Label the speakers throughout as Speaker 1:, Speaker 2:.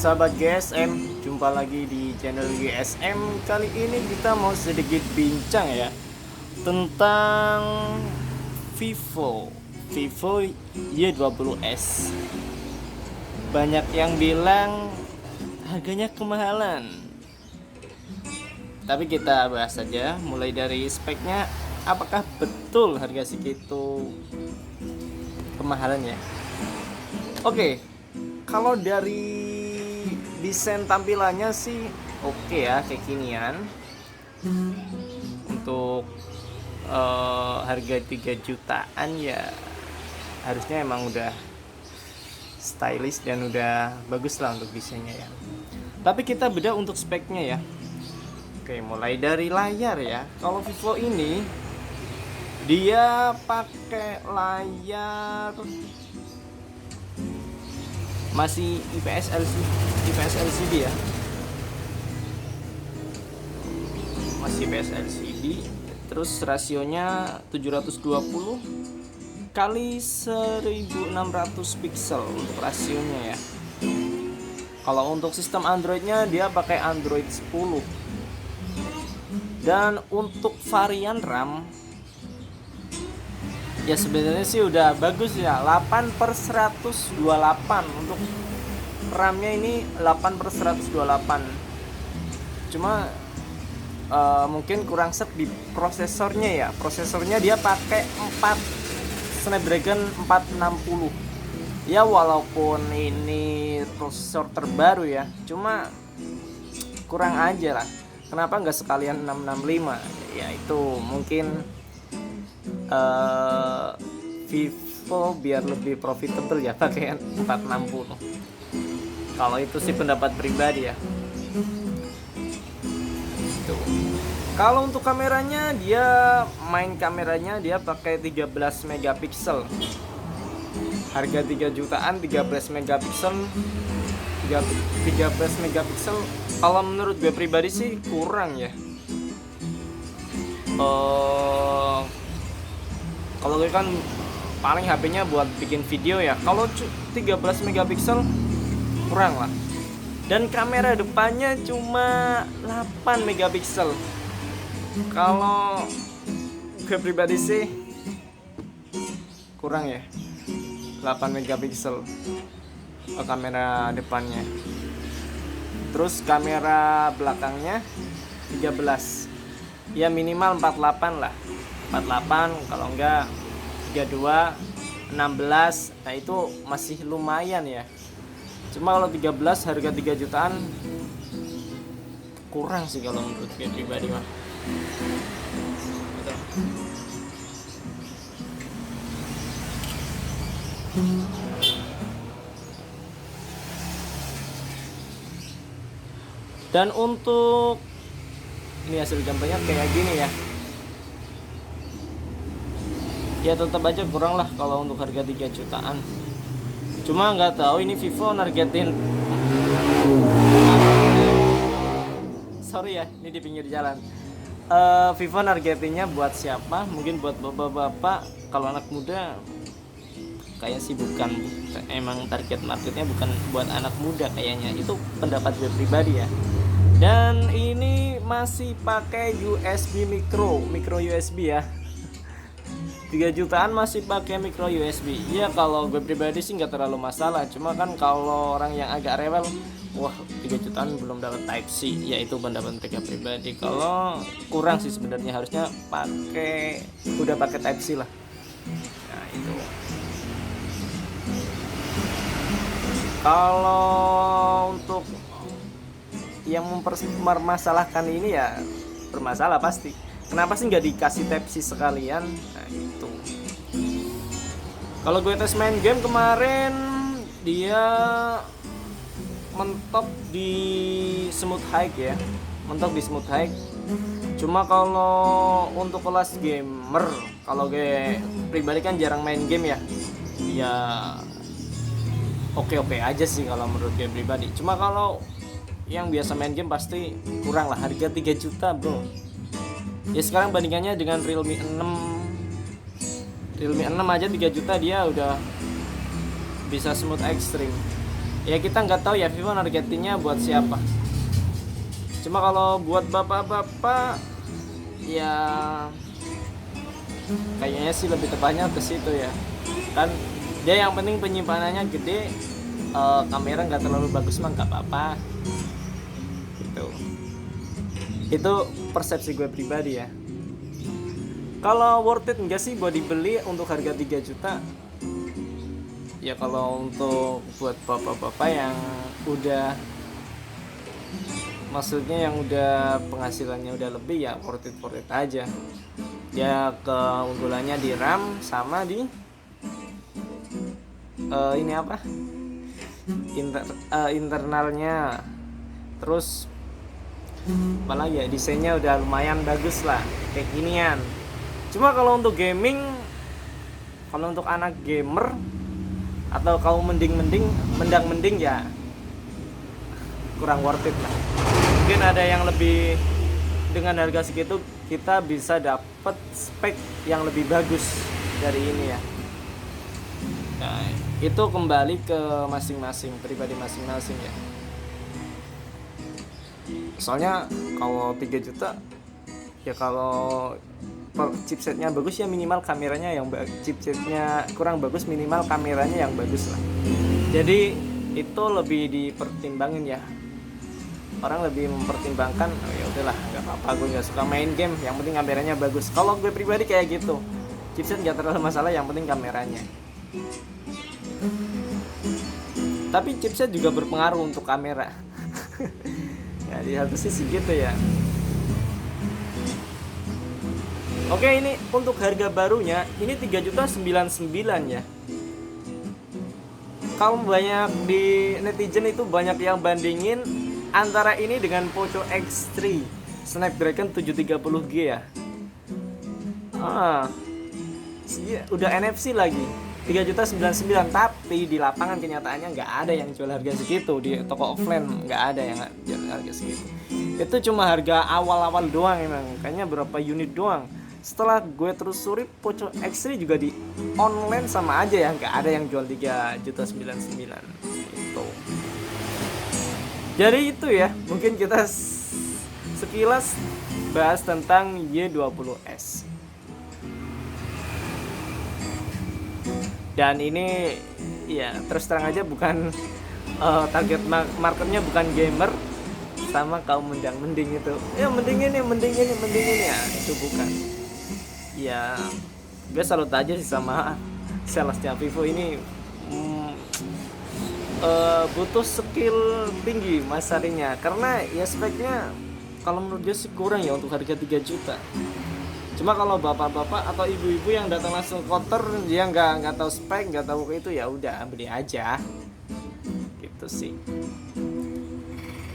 Speaker 1: sahabat GSM, jumpa lagi di channel GSM. Kali ini kita mau sedikit bincang ya tentang Vivo Y20s. Banyak yang bilang harganya kemahalan, tapi kita bahas saja mulai dari speknya. Apakah betul harga segitu kemahalan ya? Oke, kalau dari desain tampilannya sih oke ya, kekinian. Untuk harga 3 jutaan ya harusnya emang udah stylish dan udah bagus lah untuk desainnya ya. Tapi kita beda untuk speknya ya. Oke, mulai dari layar ya. Kalau Vivo ini dia pakai layar masih IPS LCD ya, masih IPS LCD. Terus rasionya 720 kali 1600 pixel untuk rasionya ya. Kalau untuk sistem Androidnya dia pakai Android 10. Dan untuk varian RAM ya sebenarnya sih udah bagus ya, 8/128. Untuk RAM-nya ini 8/128. Cuma mungkin kurang set di prosesornya ya. Prosesornya dia pakai 4 Snapdragon 460. Ya walaupun ini prosesor terbaru ya, cuma kurang aja lah. Kenapa nggak sekalian 665? Ya itu mungkin Vivo biar lebih profitable ya pakai 460. Kalau itu sih pendapat pribadi ya. Tuh. Kalau untuk kameranya kameranya dia pakai 13 megapiksel. Harga 3 jutaan 13 megapiksel. 13 megapiksel kalau menurut gue pribadi sih kurang ya. Kalau gue kan paling HP-nya buat bikin video ya. Kalau 13 megapiksel kurang lah. Dan kamera depannya cuma 8 megapiksel. Kalau gue pribadi sih kurang ya, 8 megapiksel kamera depannya. Terus kamera belakangnya 13. Ya minimal 48 lah. 48, kalau enggak 32, 16. Nah itu masih lumayan ya. Cuma kalau 13 harga 3 jutaan kurang sih kalau menurut gue pribadi mah. Dan untuk ini hasil gambarnya kayak gini ya. Ya tetap aja kurang lah kalau untuk harga 3 jutaan. Cuma nggak tahu ini Vivo nargetin. Sorry ya, ini di pinggir jalan. Vivo nargetinnya buat siapa? Mungkin buat bapak-bapak. Kalau anak muda kayak sih bukan. Emang target marketnya bukan buat anak muda kayaknya. Itu pendapat gue pribadi ya. Dan ini masih pakai USB micro USB ya. 3 jutaan masih pakai micro USB. Ya kalau gue pribadi sih nggak terlalu masalah. Cuma kan kalau orang yang agak rewel, wah 3 jutaan belum dapat Type C. Ya itu pendapat mereka pribadi. Kalau kurang sih sebenarnya, harusnya udah pakai Type C lah. Nah itu. Kalau untuk yang mempermasalahkan ini ya bermasalah pasti. Kenapa sih nggak dikasih Type C sekalian? Nah itu. Kalau gue tes main game kemarin, dia mentok di smooth high ya, Cuma kalau untuk kelas gamer, kalau gue pribadi kan jarang main game ya, ya oke aja sih kalau menurut gue pribadi. Cuma kalau yang biasa main game pasti kurang lah, harga 3 juta bro. Ya sekarang bandingannya dengan Realme 6 aja 3 juta dia udah bisa smooth extreme. Ya kita nggak tahu ya Vivo nargetinnya buat siapa. Cuma kalau buat bapak-bapak ya kayaknya sih lebih tepatnya ke situ ya. Kan dia yang penting penyimpanannya gede, kamera nggak terlalu bagus mah nggak apa-apa gitu. Itu persepsi gue pribadi ya. Kalau worth it enggak sih buat dibeli untuk harga 3 juta? Ya kalau untuk buat bapak-bapak yang udah, maksudnya yang udah penghasilannya udah lebih, ya worth it aja. Ya keunggulannya di RAM sama di ini apa? Internalnya. Terus apalagi ya, desainnya udah lumayan bagus lah kayak ginian. Cuma kalau untuk gaming, kalau untuk anak gamer atau kaum mending ya kurang worth it lah. Mungkin ada yang lebih, dengan harga segitu kita bisa dapat spek yang lebih bagus dari ini ya. Nah, itu kembali ke masing-masing, pribadi masing-masing ya. Soalnya kalau 3 juta ya, kalau chipsetnya bagus ya minimal kameranya yang chipsetnya kurang bagus minimal kameranya yang bagus lah. Jadi itu lebih dipertimbangin ya. Orang lebih mempertimbangkan, oh ya udahlah nggak apa-apa, gue nggak suka main game, yang penting kameranya bagus. Kalau gue pribadi kayak gitu, chipset nggak terlalu masalah, yang penting kameranya. Tapi chipset juga berpengaruh untuk kamera. Ya di satu sisi gitu ya. Oke, ini untuk harga barunya ini 3.99 ya. Kalau banyak di netizen itu banyak yang bandingin antara ini dengan Poco X3 Snapdragon 730G ya. Udah NFC lagi 3.99, tapi di lapangan kenyataannya nggak ada yang jual harga segitu. Di toko offline nggak ada yang jual harga segitu. Itu cuma harga awal-awal doang, emang kayaknya berapa unit doang. Setelah gue telusuri, Poco X3 juga di online sama aja ya, nggak ada yang jual 3.99 itu. Jadi itu ya, mungkin kita sekilas bahas tentang Y20s. Dan ini ya terus terang aja bukan target marketnya bukan gamer sama kaum mending itu. Ya mending ini ya, itu bukan. Ya gue salut aja sih sama salesnya Vivo ini. Butuh skill tinggi masarinya, karena ya speknya kalau menurut gue sih kurang ya untuk harga 3 juta. Cuma kalau bapak-bapak atau ibu-ibu yang datang langsung counter, dia nggak tahu spek, nggak tahu itu, ya udah beli aja gitu sih.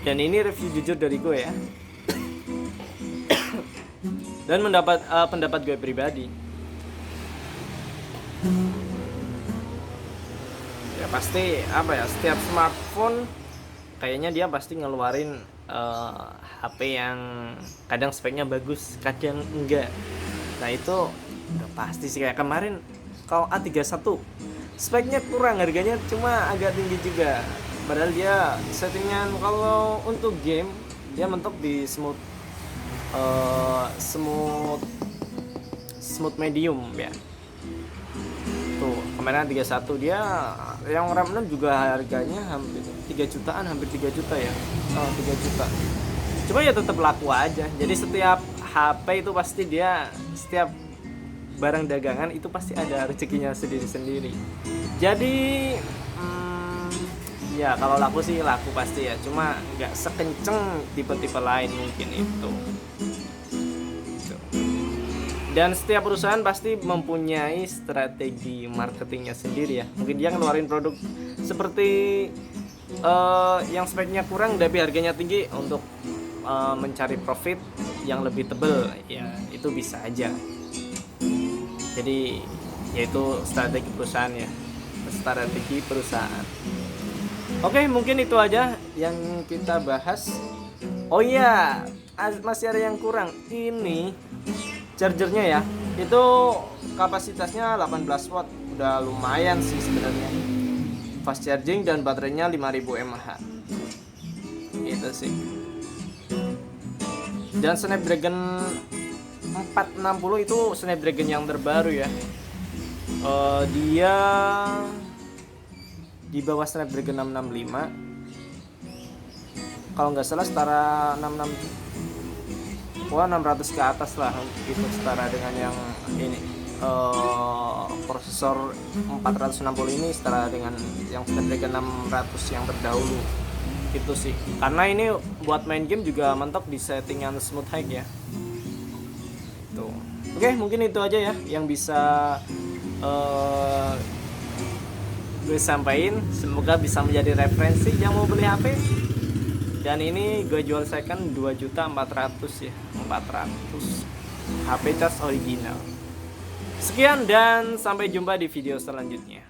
Speaker 1: Dan ini review jujur dari gue ya. Dan pendapat gue pribadi. Ya pasti apa ya, setiap smartphone kayaknya dia pasti ngeluarin HP yang kadang speknya bagus, kadang enggak. Nah itu udah pasti sih. Kayak kemarin kalau A31 speknya kurang, harganya cuma agak tinggi juga, padahal dia settingan kalau untuk game dia mentok di smooth medium ya. Tuh kemarin 31 dia yang RAM 6 juga harganya hampir 3 jutaan, hampir 3 juta ya. 3 juta. Cuma ya tetap laku aja. Jadi setiap HP itu pasti dia, setiap barang dagangan itu pasti ada rezekinya sendiri-sendiri. Jadi ya kalau laku sih laku pasti ya, cuma nggak sekenceng tipe-tipe lain mungkin itu. Dan setiap perusahaan pasti mempunyai strategi marketingnya sendiri ya. Mungkin dia ngeluarin produk seperti yang speknya kurang tapi harganya tinggi untuk mencari profit yang lebih tebal, ya itu bisa aja. Jadi yaitu strategi perusahaan ya, strategi perusahaan. Oke, mungkin itu aja yang kita bahas. Oh iya, masih ada yang kurang. Ini chargernya ya, itu kapasitasnya 18 watt, udah lumayan sih sebenarnya. fast charging dan baterainya 5000 mAh. Itu sih. Dan Snapdragon 460 itu Snapdragon yang terbaru ya. Dia di bawah Snapdragon 665. Kalau nggak salah setara 600 ke atas lah, itu setara dengan yang ini. Prosesor 460 ini setara dengan yang Snapdragon 600 yang terdahulu. Itu sih, karena ini buat main game juga mentok di settingan smooth high ya. Tuh. Oke, mungkin itu aja ya yang bisa gue sampaikan. Semoga bisa menjadi referensi yang mau beli HP. Dan ini gue jual second 2.400.000 ya, 400 HP cas original. Sekian dan sampai jumpa di video selanjutnya.